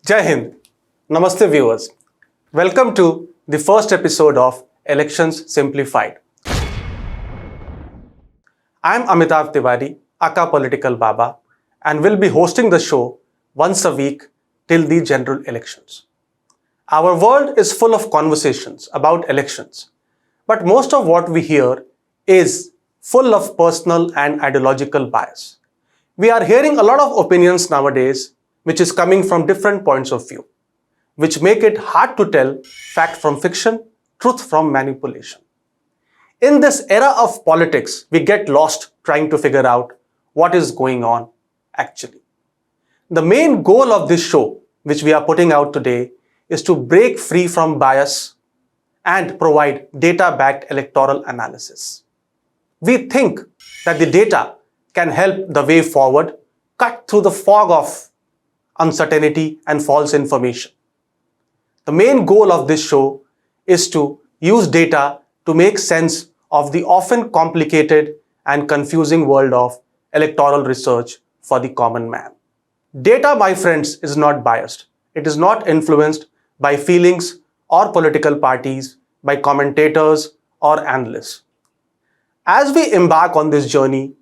Jai Hind. Namaste viewers. Welcome to the first episode of Elections Simplified. I am Amitabh Tiwari, aka Political Baba, and will be hosting the show once a week till the general elections. Our world is full of conversations about elections, but most of what we hear is full of personal and ideological bias. We are hearing a lot of opinions nowadays which is coming from different points of view, which make it hard to tell fact from fiction, truth from manipulation. In this era of politics, we get lost trying to figure out what is going on actually. The main goal of this show, which we are putting out today, is to break free from bias and provide data-backed electoral analysis. We think that the data can help the way forward, cut through the fog of uncertainty and false information. The main goal of this show is to use data to make sense of the often complicated and confusing world of electoral research for the common man. Data, my friends, is not biased. It is not influenced by feelings or political parties, by commentators or analysts. As we embark on this journey,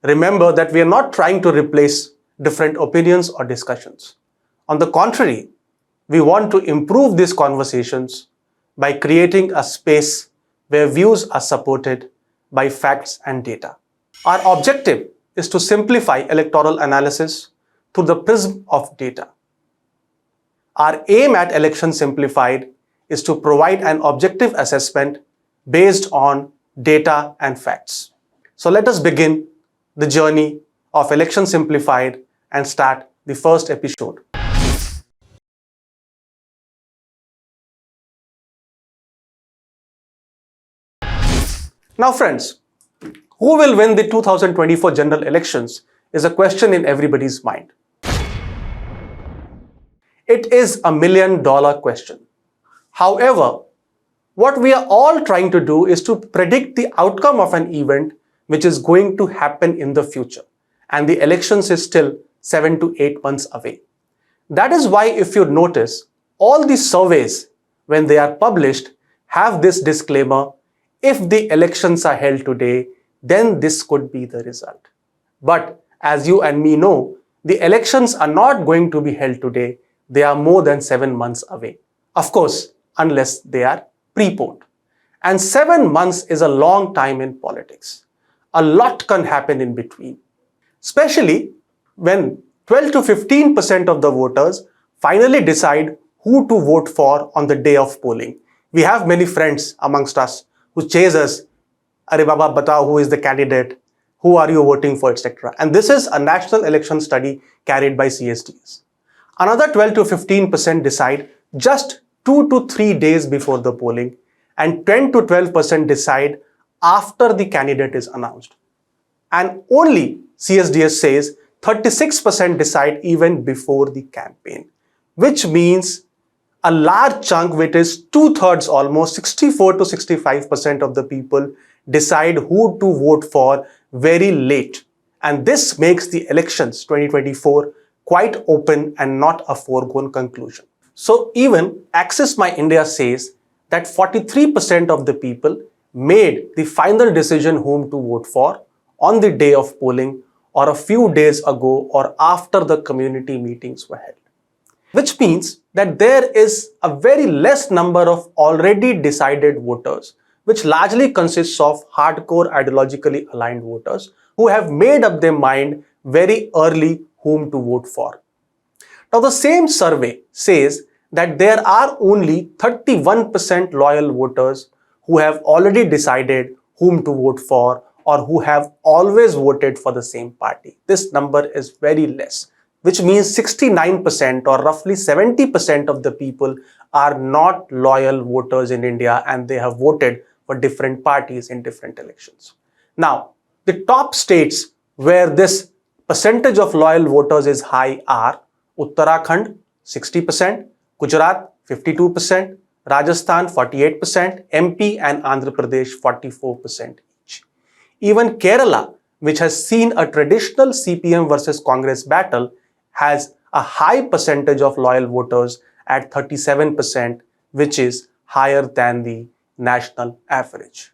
remember that we are not trying to replace different opinions or discussions. On the contrary, we want to improve these conversations by creating a space where views are supported by facts and data. Our objective is to simplify electoral analysis through the prism of data. Our aim at Election Simplified is to provide an objective assessment based on data and facts. So let us begin the journey of Election Simplified and start the first episode. Now friends, who will win the 2024 general elections is a question in everybody's mind. It is a $1 million question. However, what we are all trying to do is to predict the outcome of an event which is going to happen in the future, and the elections is still 7 to 8 months away. That is why, if you notice, all the surveys, when they are published, have this disclaimer: if the elections are held today, then this could be the result. But as you and me know, the elections are not going to be held today. They are more than 7 months away. Of course, unless they are preponed. And 7 months is a long time in politics. A lot can happen in between, especially when 12 to 15% of the voters finally decide who to vote for on the day of polling. We have many friends amongst us who chase us, "Arey Baba, batao who is the candidate, who are you voting for, etc." And this is a national election study carried by CSDS. Another 12 to 15% decide just 2 to 3 days before the polling, and 10 to 12% decide after the candidate is announced. And only CSDS says 36% decide even before the campaign, which means a large chunk, which is 2/3, almost 64 to 65% of the people decide who to vote for very late. And this makes the elections 2024 quite open and not a foregone conclusion. So even Access My India says that 43% of the people made the final decision whom to vote for on the day of polling or a few days ago or after the community meetings were held. Which means that there is a very less number of already decided voters, which largely consists of hardcore ideologically aligned voters who have made up their mind very early whom to vote for. Now the same survey says that there are only 31% loyal voters who have already decided whom to vote for or who have always voted for the same party. This number is very less, which means 69% or roughly 70% of the people are not loyal voters in India, and they have voted for different parties in different elections. Now, the top states where this percentage of loyal voters is high are Uttarakhand 60%, Gujarat 52%, Rajasthan 48%, MP and Andhra Pradesh 44% each. Even Kerala, which has seen a traditional CPM versus Congress battle, has a high percentage of loyal voters at 37%, which is higher than the national average.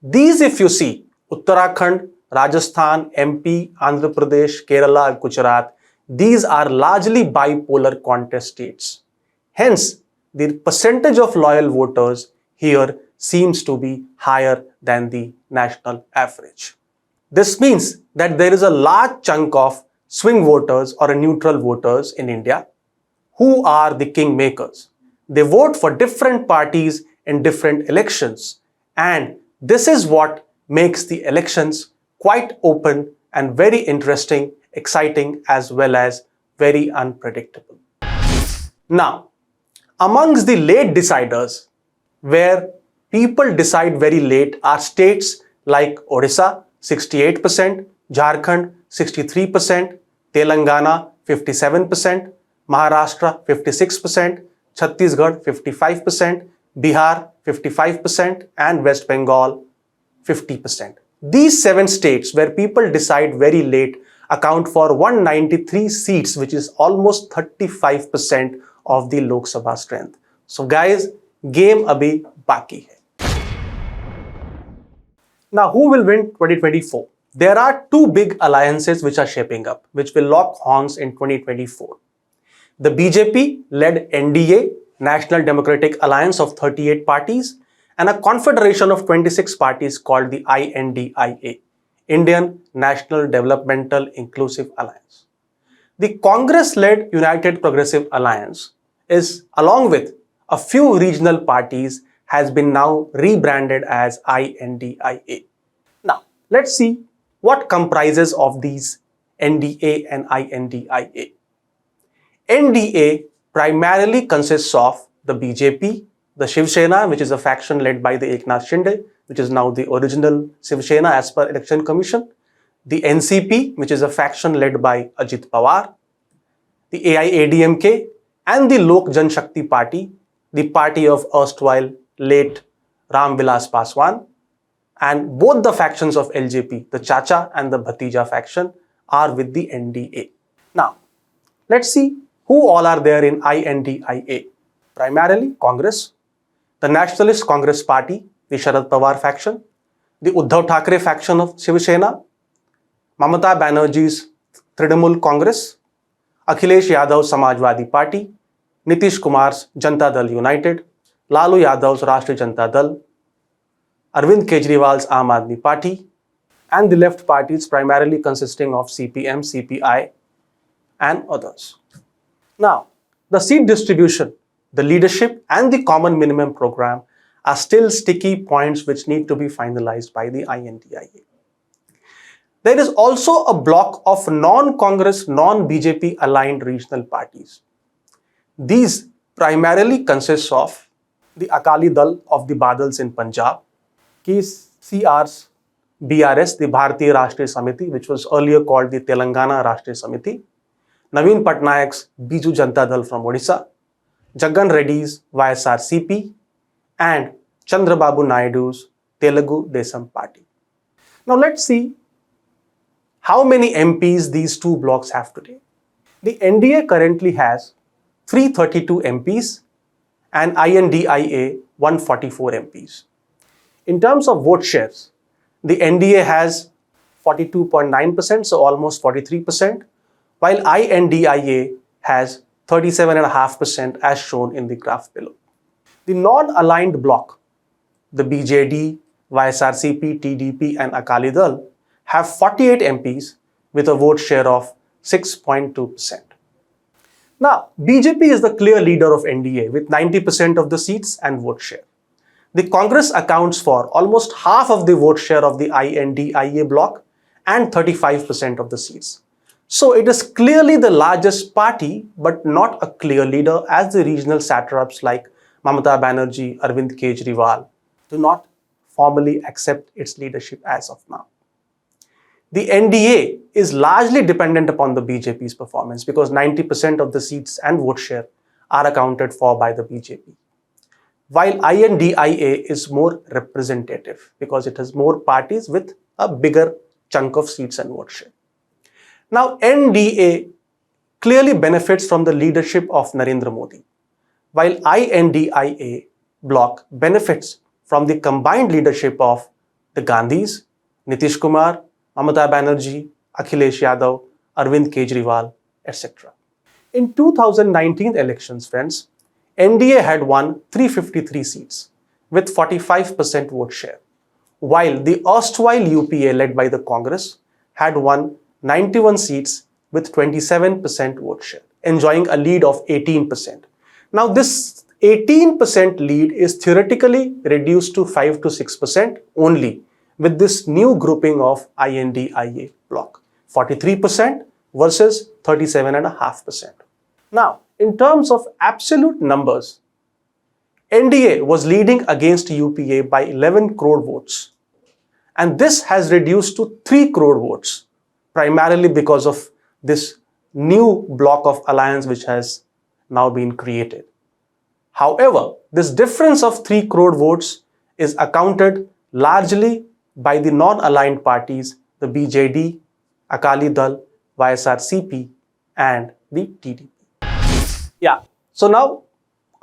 These, if you see, Uttarakhand, Rajasthan, MP, Andhra Pradesh, Kerala, Gujarat, these are largely bipolar contest states. Hence, the percentage of loyal voters here seems to be higher than the national average. This means that there is a large chunk of swing voters or neutral voters in India who are the kingmakers. They vote for different parties in different elections, and this is what makes the elections quite open and very interesting, exciting, as well as very unpredictable. Now, amongst the late deciders, where people decide very late, are states like Odisha 68%, Jharkhand 63%, Telangana 57%, Maharashtra 56%, Chhattisgarh 55%, Bihar 55%, and West Bengal 50%. These 7 states where people decide very late account for 193 seats, which is almost 35% of the Lok Sabha strength. So guys, game abhi baki hai. Now, who will win 2024? There are 2 big alliances which are shaping up, which will lock horns in 2024. The BJP-led NDA, National Democratic Alliance of 38 parties, and a confederation of 26 parties called the INDIA, Indian National Developmental Inclusive Alliance. The Congress-led United Progressive Alliance is, along with a few regional parties, has been now rebranded as INDIA. Now, let's see what comprises of these NDA and INDIA. NDA primarily consists of the BJP, the Shiv Sena, which is a faction led by the Eknath Shinde, which is now the original Shiv Sena as per Election Commission, the NCP, which is a faction led by Ajit Pawar, the AIADMK, and the Lok Janshakti Party, the party of erstwhile late Ram Vilas Paswan. And both the factions of LJP, the Chacha and the Bhatija faction, are with the NDA. Now, let's see who all are there in INDIA. Primarily Congress, the Nationalist Congress Party, the Sharad Pawar faction, the Uddhav Thackeray faction of Shiv Sena, Mamata Banerjee's Trinamool Congress, Akhilesh Yadav's Samajwadi Party, Nitish Kumar's Janata Dal United, Lalu Yadav's Rashtriya Janata Dal, Arvind Kejriwal's Aam Aadmi Party, and the left parties primarily consisting of CPM, CPI, and others. Now, the seat distribution, the leadership, and the common minimum program are still sticky points which need to be finalized by the INDIA. There is also a block of non-Congress, non-BJP aligned regional parties. These primarily consist of the Akali Dal of the Badals in Punjab, CR's BRS, the Bharatiya Rashtriya Samiti, which was earlier called the Telangana Rashtriya Samiti, Naveen Patnaik's Biju Janata Dal from Odisha, Jaggan Reddy's YSRCP, and Chandrababu Naidu's Telugu Desam Party. Now let's see how many MPs these 2 blocks have today. The NDA currently has 332 MPs and INDIA 144 MPs. In terms of vote shares, the NDA has 42.9%, so almost 43%, while INDIA has 37.5% as shown in the graph below. The non-aligned bloc, the BJD, YSRCP, TDP, and Akali Dal, have 48 MPs with a vote share of 6.2%. Now, BJP is the clear leader of NDA with 90% of the seats and vote share. The Congress accounts for almost half of the vote share of the INDIA bloc and 35% of the seats. So it is clearly the largest party, but not a clear leader, as the regional satraps like Mamata Banerjee, Arvind Kejriwal do not formally accept its leadership as of now. The NDA is largely dependent upon the BJP's performance because 90% of the seats and vote share are accounted for by the BJP. While INDIA is more representative because it has more parties with a bigger chunk of seats and vote share. Now, NDA clearly benefits from the leadership of Narendra Modi, while INDIA bloc benefits from the combined leadership of the Gandhis, Nitish Kumar, Amitabh Banerjee, Akhilesh Yadav, Arvind Kejriwal, etc. In 2019 elections, friends, NDA had won 353 seats with 45% vote share, while the erstwhile UPA led by the Congress had won 91 seats with 27% vote share, enjoying a lead of 18%. Now, this 18% lead is theoretically reduced to 5 to 6% only with this new grouping of INDIA bloc, 43% versus 37.5%. Now, in terms of absolute numbers, NDA was leading against UPA by 11 crore votes. And this has reduced to 3 crore votes, primarily because of this new bloc of alliance which has now been created. However, this difference of 3 crore votes is accounted largely by the non-aligned parties, the BJD, Akali Dal, YSRCP, and the TDP. Yeah, so now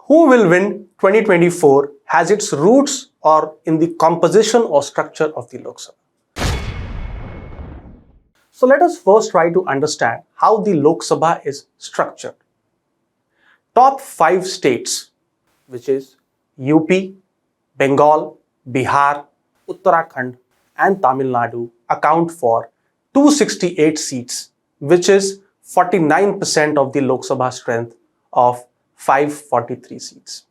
who will win 2024 has its roots or in the composition or structure of the Lok Sabha. So let us first try to understand how the Lok Sabha is structured. Top 5 states, which is UP, Bengal, Bihar, Uttarakhand, and Tamil Nadu, account for 268 seats, which is 49% of the Lok Sabha strength of 543 seats.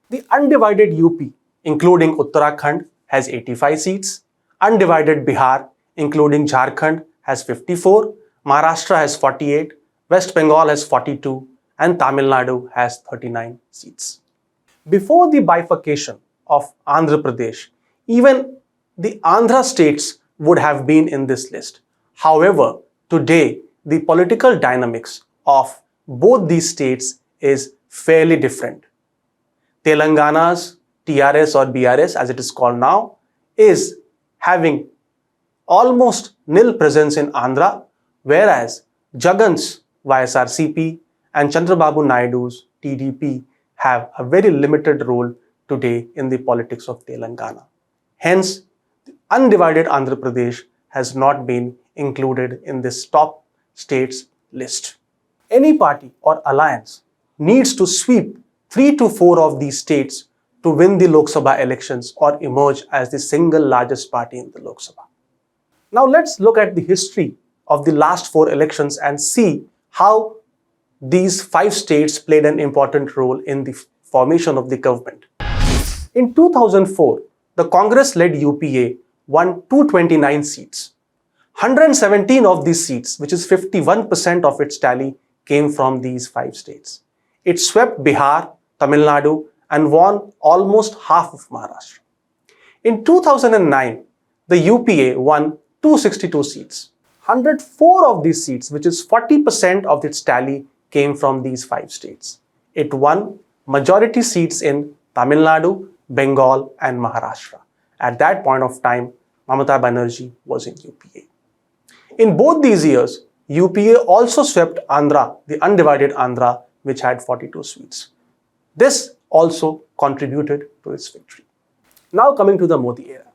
The undivided UP, including Uttarakhand, has 85 seats. Undivided Bihar, including Jharkhand, has 54. Maharashtra has 48. West Bengal has 42. And Tamil Nadu has 39 seats. Before the bifurcation of Andhra Pradesh, even the Andhra states would have been in this list. However, today, the political dynamics of both these states is fairly different. Telangana's TRS or BRS, as it is called now, is having almost nil presence in Andhra, whereas Jagan's YSRCP and Chandrababu Naidu's TDP have a very limited role today in the politics of Telangana. Hence, the undivided Andhra Pradesh has not been included in this top states list. Any party or alliance needs to sweep 3 to 4 of these states to win the Lok Sabha elections or emerge as the single largest party in the Lok Sabha. Now let's look at the history of the last 4 elections and see how these 5 states played an important role in the formation of the government. In 2004, the Congress-led UPA won 229 seats. 117 of these seats, which is 51% of its tally, came from these 5 states. It swept Bihar, Tamil Nadu, and won almost half of Maharashtra. In 2009, the UPA won 262 seats. 104 of these seats, which is 40% of its tally, came from these 5 states. It won majority seats in Tamil Nadu, Bengal, and Maharashtra. At that point of time, Mamata Banerjee was in UPA. In both these years, UPA also swept Andhra, the undivided Andhra, which had 42 seats. This also contributed to its victory. Now coming to the Modi era.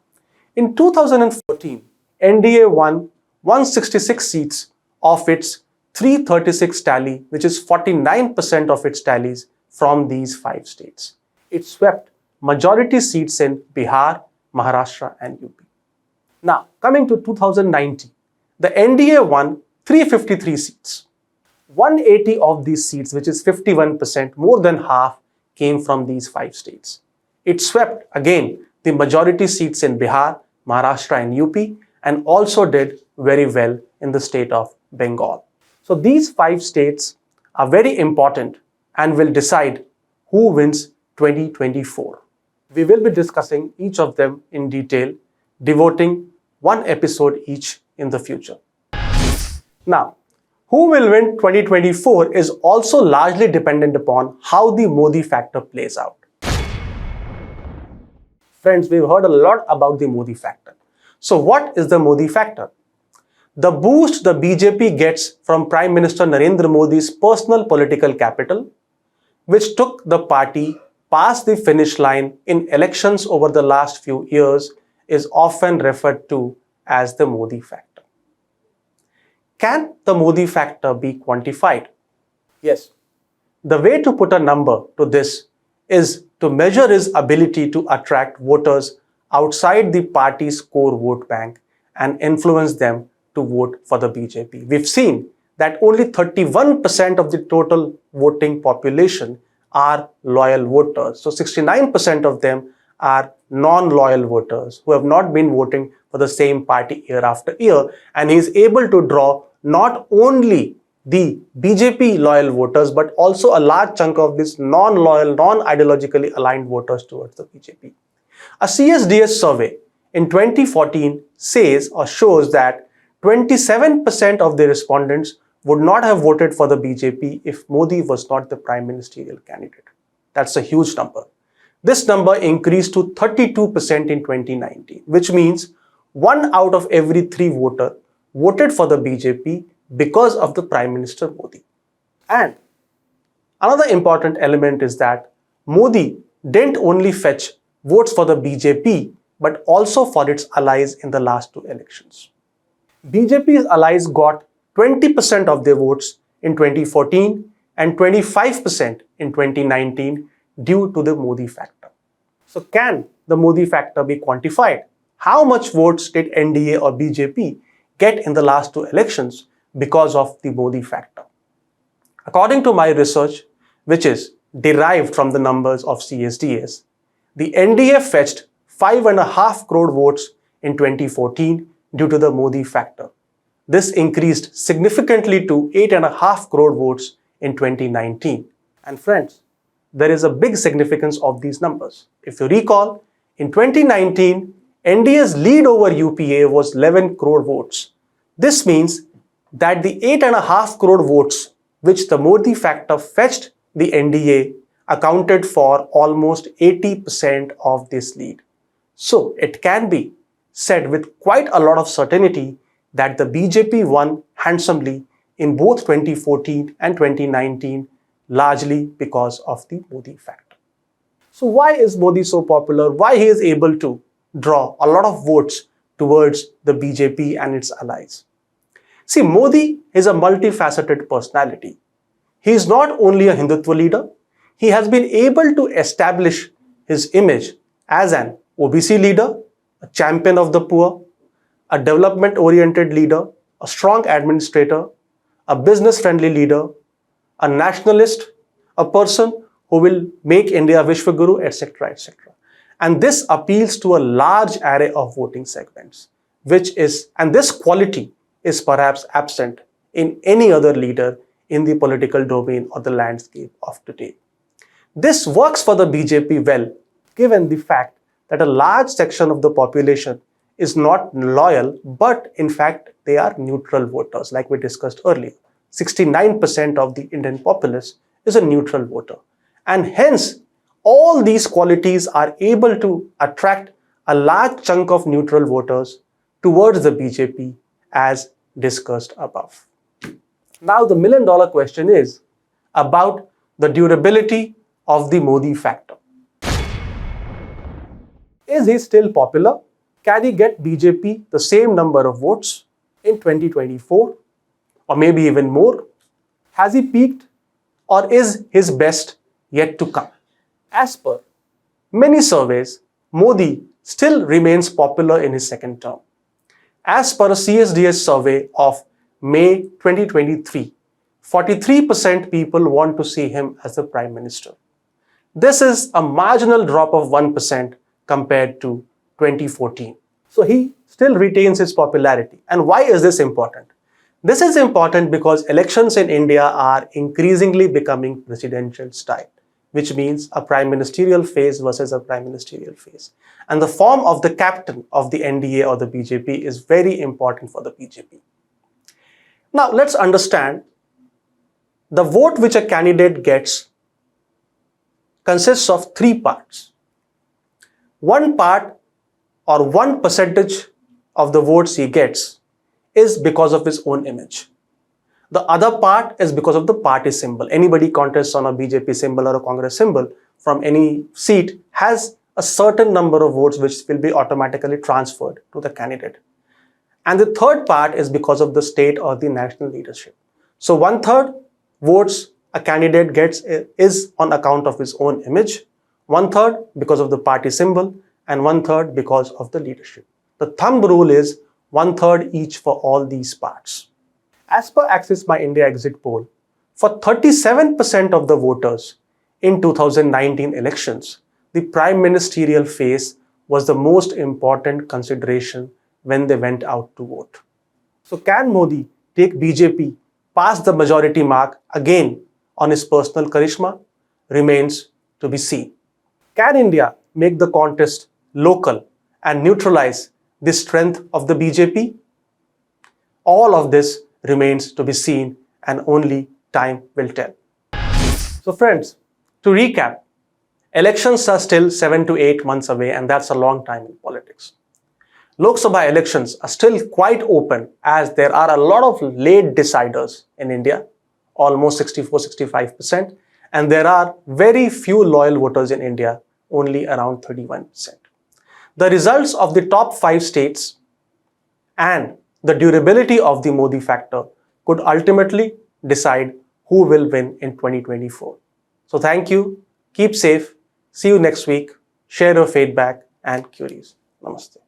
In 2014, NDA won 166 seats of its 336 tally, which is 49% of its tallies from these 5 states. It swept majority seats in Bihar, Maharashtra, and UP. Now, coming to 2019, the NDA won 353 seats. 180 of these seats, which is 51%, more than half, came from these 5 states. It swept, again, the majority seats in Bihar, Maharashtra, and UP, and also did very well in the state of Bengal. So these 5 states are very important and will decide who wins 2024. We will be discussing each of them in detail, devoting 1 episode each in the future. Now, who will win 2024 is also largely dependent upon how the Modi factor plays out. Friends, we've heard a lot about the Modi factor. So what is the Modi factor? The boost the BJP gets from Prime Minister Narendra Modi's personal political capital, which took the party past the finish line in elections over the last few years, is often referred to as the Modi factor. Can the Modi factor be quantified? Yes. The way to put a number to this is to measure his ability to attract voters outside the party's core vote bank and influence them to vote for the BJP. We've seen that only 31% of the total voting population are loyal voters. So 69% of them are non-loyal voters who have not been voting for the same party year after year. And he is able to draw not only the BJP loyal voters, but also a large chunk of these non-loyal, non-ideologically aligned voters towards the BJP. A CSDS survey in 2014 says or shows that 27% of the respondents would not have voted for the BJP if Modi was not the prime ministerial candidate. That's a huge number. This number increased to 32% in 2019, which means 1 out of every 3 voters voted for the BJP because of the Prime Minister Modi. And another important element is that Modi didn't only fetch votes for the BJP, but also for its allies in the last 2 elections. BJP's allies got 20% of their votes in 2014 and 25% in 2019 due to the Modi factor. So can the Modi factor be quantified? How much votes did NDA or BJP get in the last 2 elections because of the Modi factor? According to my research, which is derived from the numbers of CSDS, the NDA fetched 5.5 crore votes in 2014 due to the Modi factor. This increased significantly to 8.5 crore votes in 2019. And friends, there is a big significance of these numbers. If you recall, in 2019, NDA's lead over UPA was 11 crore votes. This means that the 8.5 crore votes which the Modi factor fetched the NDA accounted for almost 80% of this lead. So it can be said with quite a lot of certainty that the BJP won handsomely in both 2014 and 2019, largely because of the Modi factor. So why is Modi so popular? Why he is able to draw a lot of votes towards the BJP and its allies? See, Modi is a multifaceted personality. He is not only a Hindutva leader, he has been able to establish his image as an OBC leader, a champion of the poor, a development-oriented leader, a strong administrator, a business-friendly leader, a nationalist, a person who will make India Vishwaguru, etc., etc. And this appeals to a large array of voting segments, and this quality is perhaps absent in any other leader in the political domain or the landscape of today. This works for the BJP well, given the fact that a large section of the population is not loyal, but in fact they are neutral voters, like we discussed earlier. 69% of the Indian populace is a neutral voter. And hence, all these qualities are able to attract a large chunk of neutral voters towards the BJP as discussed above. Now the million-dollar question is about the durability of the Modi factor. Is he still popular? Can he get BJP the same number of votes in 2024 or maybe even more? Has he peaked or is his best yet to come? As per many surveys, Modi still remains popular in his second term. As per a CSDS survey of May 2023, 43% people want to see him as the Prime Minister. This is a marginal drop of 1% compared to 2014. So he still retains his popularity. And why is this important? This is important because elections in India are increasingly becoming presidential style, which means a prime ministerial phase versus a prime ministerial phase. And the form of the captain of the NDA or the BJP is very important for the BJP. Now let's understand the vote which a candidate gets consists of 3 parts. One part or 1% of the votes he gets is because of his own image. The other part is because of the party symbol. Anybody contests on a BJP symbol or a Congress symbol from any seat has a certain number of votes which will be automatically transferred to the candidate. And the third part is because of the state or the national leadership. So 1/3 votes a candidate gets is on account of his own image, 1/3 because of the party symbol, and 1/3 because of the leadership. The thumb rule is 1/3 each for all these parts. As per Axis My India exit poll, for 37% of the voters in 2019 elections, the prime ministerial phase was the most important consideration when they went out to vote. So can Modi take BJP past the majority mark again on his personal charisma? Remains to be seen. Can India make the contest local and neutralize the strength of the BJP? All of this remains to be seen, and only time will tell. So friends, to recap, elections are still 7 to 8 months away, and that's a long time in politics. Lok Sabha elections are still quite open as there are a lot of late deciders in India, almost 64-65%, and there are very few loyal voters in India, only around 31%. The results of the top 5 states and the durability of the Modi factor could ultimately decide who will win in 2024. So thank you, keep safe, see you next week, share your feedback and queries. Namaste.